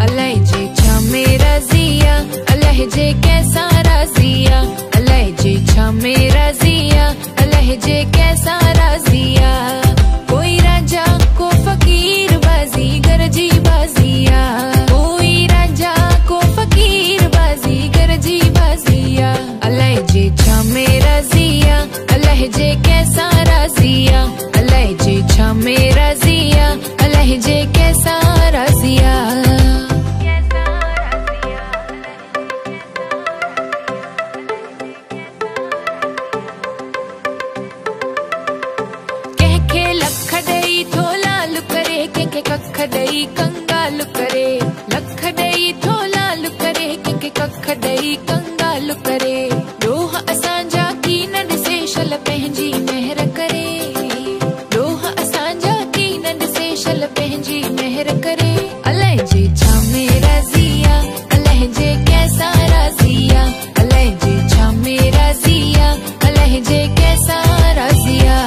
अलहजे छा मेरा जिया, अलहजे कैसा राजिया, अलहजे छा मेरा जिया, अलहजे कैसा राजिया। कोई राजा को फकीर बाजी गरजी बाजिया, कोई राजा को फकीर बाजी गरजी बाजिया। अलहजे छा मेरा जिया, अलहजे कैसा राजिया, अलहजे छा मेरा जिया, अलहजे कैसा राजिया। कह के लख दई थोला लुकरे, के कख दई कंगाल करे, लख दई थोला लुकरे, के कख दई कंगाल करे। रोह असांजा की न ॾिसे शल पंहिंजी महर करे, रोह असांजा की न ॾिसे शल पंहिंजी महर करे। अलहजे छा मेरा जिया, अलहजे कैसा राजिया, अलहजे छा मेरा जिया, अलहजे कैसा राजिया।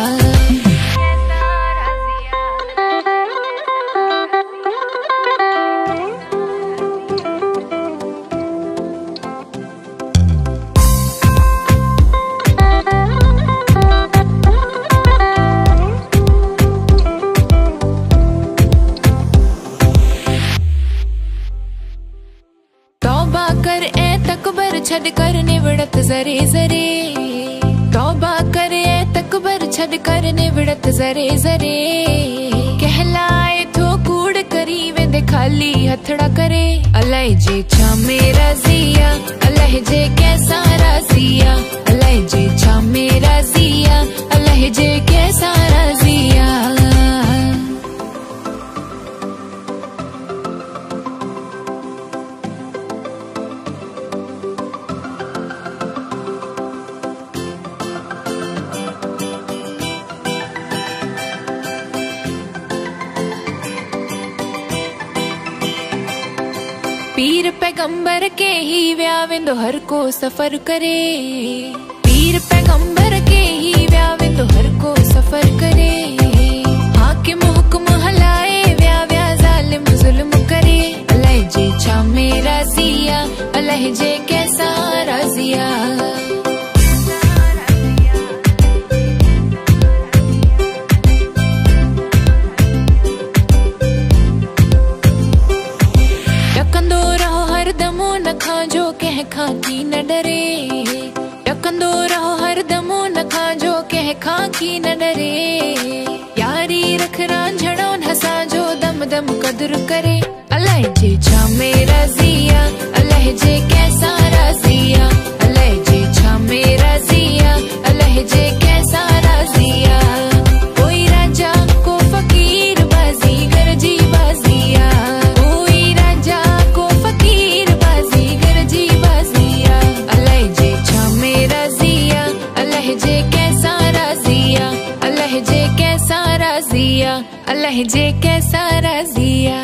तौबा कर ए तकबर छड़ कर निवड़त जरे जरे, तौबा कर ए तकबर छड़ कर निवड़त जरे जरे। कहलाए थो कूड़ करी वेंदे खाली हथड़ा करे। अलहजे छा मेरा जिया, अलहजे कैसा राजिया, अलहजे छा मेरा जिया, अलहजे कैसा राजिया। पीर पैगंबर के ही व्या वेंदो हर को सफर करे, पीर पैगंबर के ही व्या वेंदो हर को सफर करे। हाकिम हुक्म हलाए व्या व्या जालिम जुल्म करे। अलहजे छा मेरा जिया, अलहजे कैसा राजिया। टकंदो रहो हर दमो न खांजो कह खां की न डरे, टकंदो रहो हर दमो न खांजो कह खां की न डरे। यारी रख रांझणो हसा जो दम दम कदर करे। अलहजे छा मेरा जिया, अलहजे कैसा राजिया, अलहजे छा मेरा जिया, अलहजे कैसा राजिया। कोई राजा को फकीर बाजी गरजी बाजिया, कोई राजा को फकीर बाजी गरजी बाजिया। अलहजे छा मेरा जिया, अलहजे कैसा राजिया, अलहजे कैसा राजिया, अलहजे कैसा राजिया।